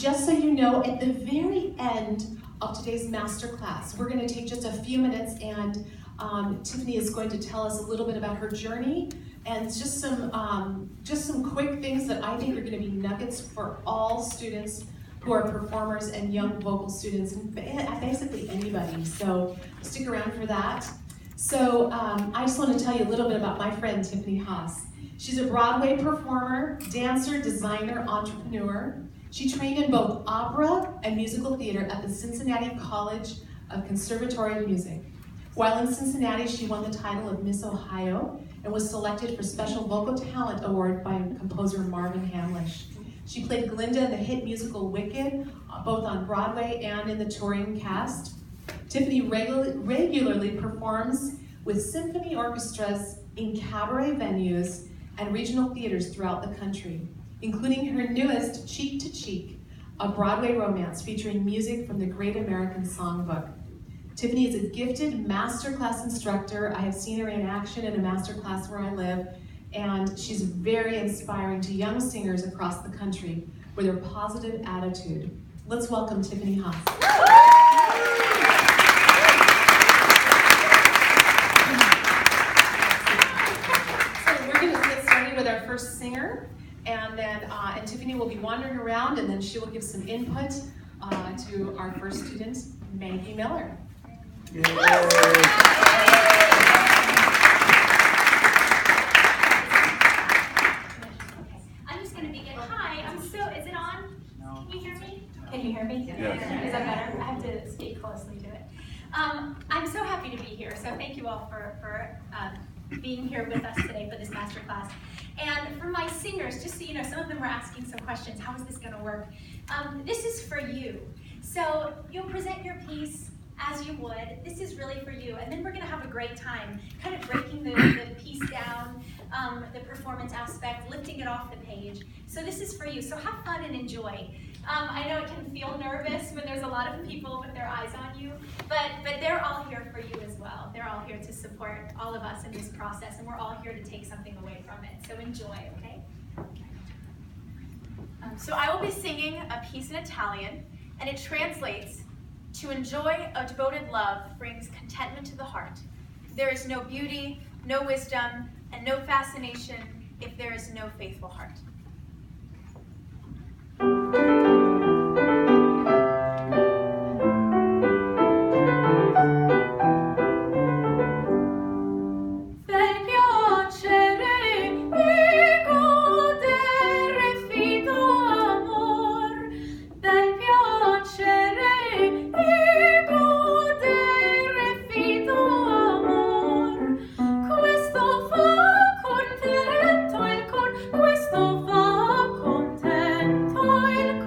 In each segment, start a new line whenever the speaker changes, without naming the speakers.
Just so you know, at the very end of today's masterclass, we're going to take just a few minutes and Tiffany is going to tell us a little bit about her journey and just some quick things that I think are going to be nuggets for all students who are performers and young vocal students, and basically anybody. So stick around for that. So I just want to tell you a little bit about my friend Tiffany Haas. She's a Broadway performer, dancer, designer, entrepreneur. She trained in both opera and musical theater at the Cincinnati College of Conservatory Music. While in Cincinnati, she won the title of Miss Ohio and was selected for Special Vocal Talent Award by composer Marvin Hamlish. She played Glinda in the hit musical Wicked, both on Broadway and in the touring cast. Tiffany regularly performs with symphony orchestras in cabaret venues and regional theaters throughout the country, including her newest, Cheek to Cheek, a Broadway romance featuring music from the Great American Songbook. Tiffany is a gifted masterclass instructor. I have seen her in action in a masterclass where I live, and she's very inspiring to young singers across the country with her positive attitude. Let's welcome Tiffany Haas. So we're going to get started with our first singer. And then and Tiffany will be wandering around, and then she will give some input to our first student, Maggie Miller.
Yay.
I'm just going to begin. Hi, is it on?
No.
Can you hear me? Can you hear me?
Yes.
Is that better? I have to speak closely to it. I'm so happy to be here, so thank you all for being here with us today for this masterclass. And for my singers, just so you know, some of them were asking some questions. How is this going to work? This is for you. So you'll present your piece as you would. This is really for you. And then we're going to have a great time kind of breaking the piece down, the performance aspect, lifting it off the page. So this is for you. So have fun and enjoy. I know it can feel nervous when there's a lot of people with their eyes on you, but they're all here for you as well. They're all here to support all of us in this process, and we're all here to take something away from it. So enjoy, okay?
So I will be singing a piece in Italian, and it translates to enjoy a devoted love brings contentment to the heart. There is no beauty, no wisdom, and no fascination if there is no faithful heart.
Questo fa contento il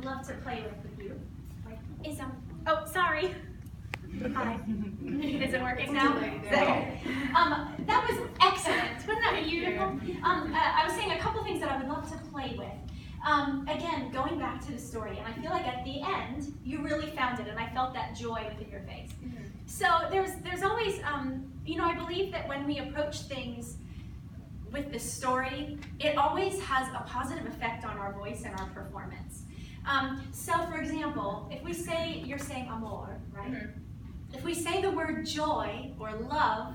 would love to play with you. Like, oh, sorry. Hi. Is it working now? Okay. That was excellent. Wasn't that beautiful? I was saying a couple things that I would love to play with. Again, going back to the story, and I feel like at the end, you really found it, and I felt that joy within your face. So there's always, I believe that when we approach things with the story, it always has a positive effect on our voice and our performance. So for example, if we say, you're saying amor, right? If we say the word joy or love,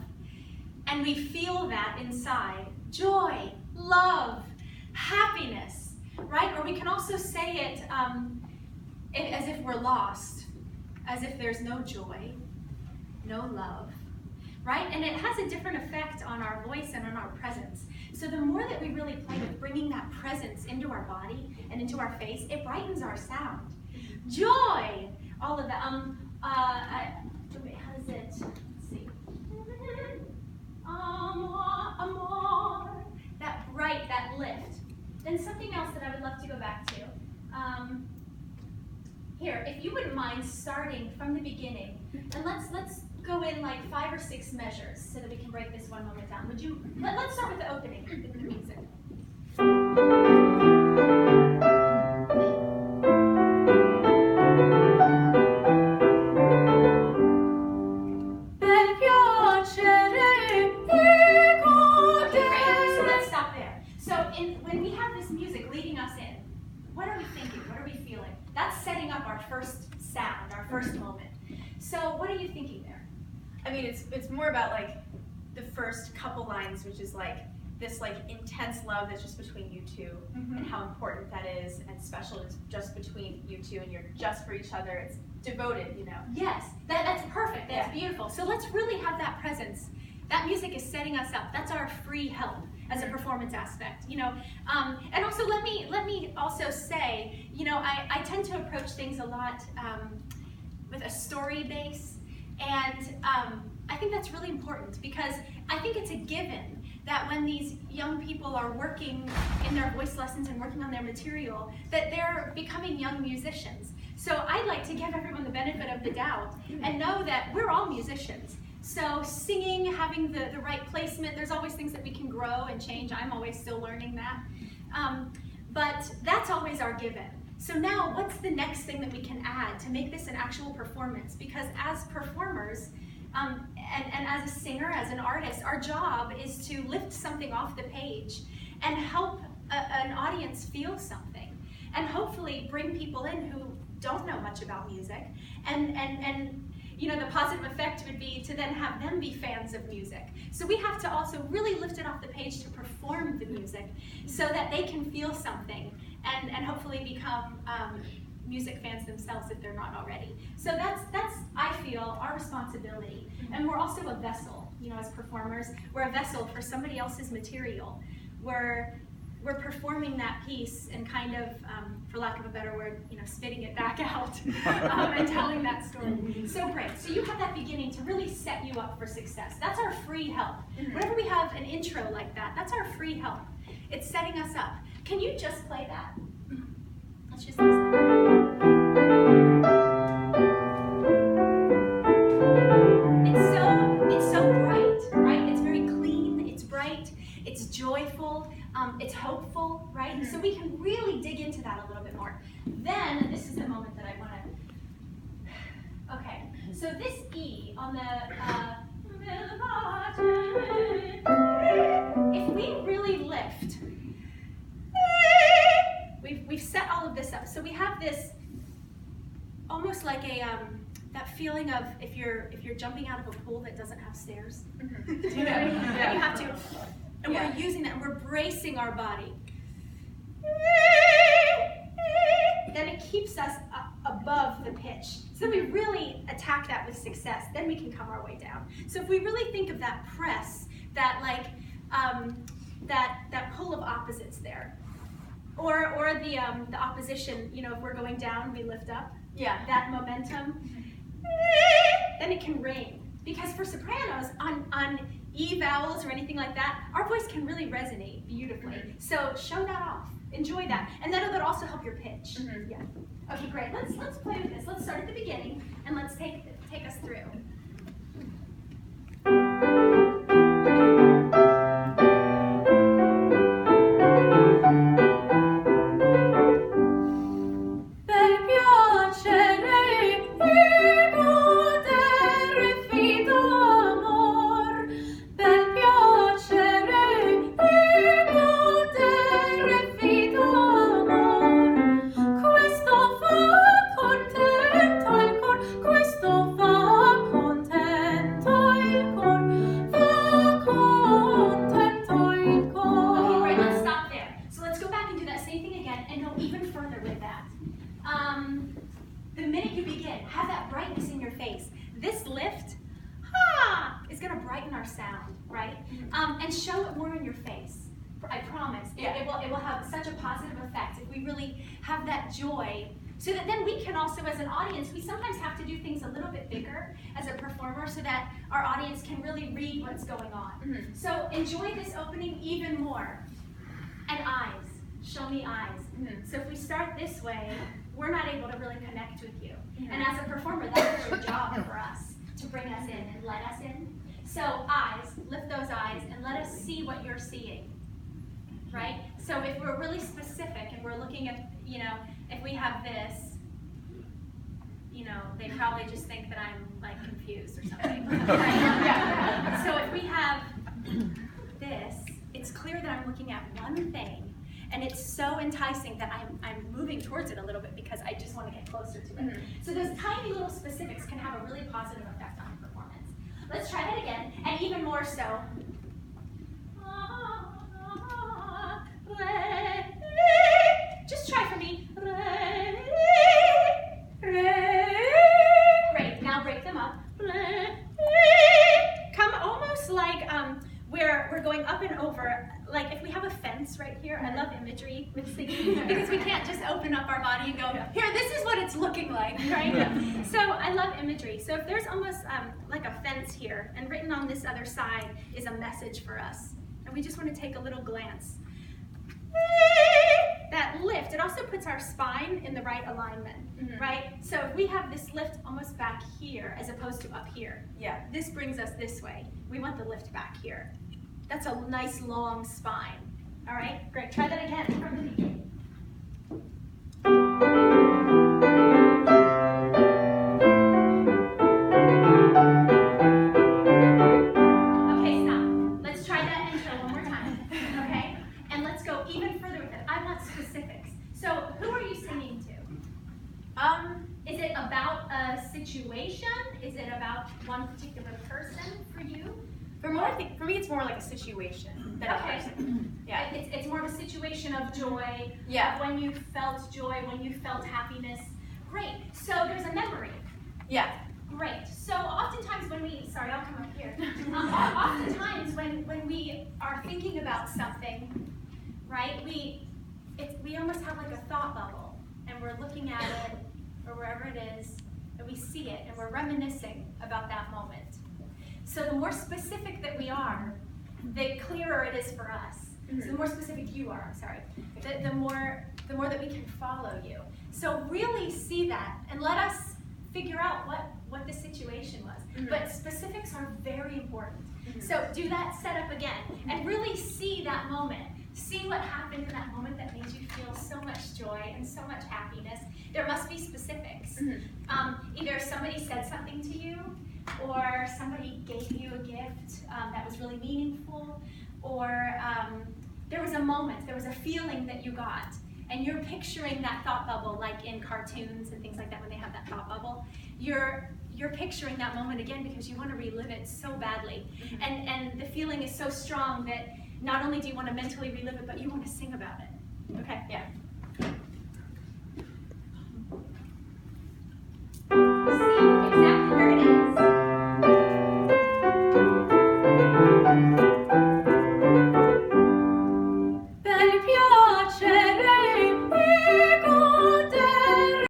and we feel that inside, joy, love, happiness, right? Or we can also say it as if we're lost, as if there's no joy, no love, right? And it has a different effect on our voice and on our presence. So the more that we really play with bringing that presence into our body and into our face, it brightens our sound. Joy, all of that. How does it? Let's see. Amor, amor. That bright, that lift. Then something else that I would love to go back to. Here, if you wouldn't mind starting from the beginning, and let's go in like 5 or 6 measures so that we can break this one moment down. Would you? Let's start with the opening, with the music. When we have this music leading us in, what are we thinking? What are we feeling? That's setting up our first sound, our first moment. So what are you thinking there?
I mean, it's more about like the first couple lines, which is like this like intense love that's just between you two, and how important that is, and special it's just between you two, and you're just for each other. It's devoted, you know.
Yes, that's perfect. That's beautiful. So let's really have that presence. That music is setting us up. That's our free help as a performance aspect, you know. And also let me also say, you know, I tend to approach things a lot with a story base, and I think that's really important because I think it's a given that when these young people are working in their voice lessons and working on their material, that they're becoming young musicians. So I'd like to give everyone the benefit of the doubt and know that we're all musicians. So singing, having the right placement, there's always things that we can grow and change. I'm always still learning that. But that's always our given. So now what's the next thing that we can add to make this an actual performance? Because as performers, and as a singer, as an artist, our job is to lift something off the page and help an audience feel something. And hopefully bring people in who don't know much about music, and you know, the positive effect would be to then have them be fans of music. So we have to also really lift it off the page to perform the music so that they can feel something and hopefully become music fans themselves if they're not already. So that's I feel, our responsibility. And we're also a vessel, you know, as performers. We're a vessel for somebody else's material. We're performing that piece and kind of, for lack of a better word, you know, spitting it back out and telling that story. So great. So you have that beginning to really set you up for success. That's our free help. Whenever we have an intro like that, that's our free help. It's setting us up. Can you just play that? Let's just listen. It's so bright, right? It's very clean, it's bright, it's joyful. It's hopeful, right? So we can really dig into that a little bit more. Then, this is the moment that I want to... Okay, so this E on the... if we really lift, we've set all of this up. So we have this almost like a... that feeling of if you're jumping out of a pool that doesn't have stairs. You know? Yeah. You have to... And we're using that, and we're bracing our body. Then it keeps us above the pitch. So we really attack that with success. Then we can come our way down. So if we really think of that press, that like that pull of opposites there, or the opposition. You know, if we're going down, we lift up. Yeah. That momentum. Then it can rain. Because for sopranos, on E vowels or anything like that, our voice can really resonate beautifully. So show that off. enjoy that. And that'll also help your pitch. Yeah. Okay, great. Let's play with this. Let's start at the beginning and let's take us through. The minute you begin, have that brightness in your face. This lift, is going to brighten our sound, right? And show it more in your face. I promise.
Yeah.
It will have such a positive effect if we really have that joy. So that then we can also, as an audience, we sometimes have to do things a little bit bigger as a performer so that our audience can really read what's going on. So enjoy this opening even more. And eyes. Show me eyes. So if we start this way, we're not able to really connect with you. And as a performer, that's your job for us, to bring us in and let us in. So eyes, lift those eyes and let us see what you're seeing, right? So if we're really specific and we're looking at, if we have this, they probably just think that I'm like confused or something. Right? So if we have this, it's clear that I'm looking at one thing. And it's so enticing that I'm moving towards it a little bit because I just want to get closer to it. So those tiny little specifics can have a really positive effect on your performance. Let's try that again, and even more so. Just try for me. Great, now break them up. Come almost like we're going up and over. Like if we have a fence right here, I love imagery with singing because we can't just open up our body and go, here, this is what it's looking like, right? So I love imagery. So if there's almost like a fence here, and written on this other side is a message for us, and we just want to take a little glance. That lift, it also puts our spine in the right alignment, right? So if we have this lift almost back here as opposed to up here, this brings us this way. We want the lift back here. That's a nice long spine. All right, great. Try that again from the beginning. Okay, stop. Let's try that intro one more time. Okay, and let's go even further with it. I want specifics. So, who are you singing to? Is it about a situation? Is it about one particular person for you?
For me, it's more like a situation than a person. Yeah.
It's more of a situation of joy.
Yeah.
Of when you felt joy, when you felt happiness. Great. So there's a memory.
Yeah.
Great. So oftentimes when I'll come up here. Oftentimes when we are thinking about something, right? We almost have like a thought bubble, and we're looking at it or wherever it is, and we see it, and we're reminiscing about that moment. So the more specific that we are, the clearer it is for us. So the more specific you are, the more that we can follow you. So really see that and let us figure out what the situation was. But specifics are very important. So do that setup again and really see that moment. See what happened in that moment that made you feel so much joy and so much happiness. There must be specifics. Either somebody said something to you, or somebody gave you a gift that was really meaningful, or there was a moment, there was a feeling that you got, and you're picturing that thought bubble like in cartoons and things like that when they have that thought bubble. You're picturing that moment again because you want to relive it so badly. And the feeling is so strong that not only do you want to mentally relive it, but you want to sing about it. Okay? Yeah.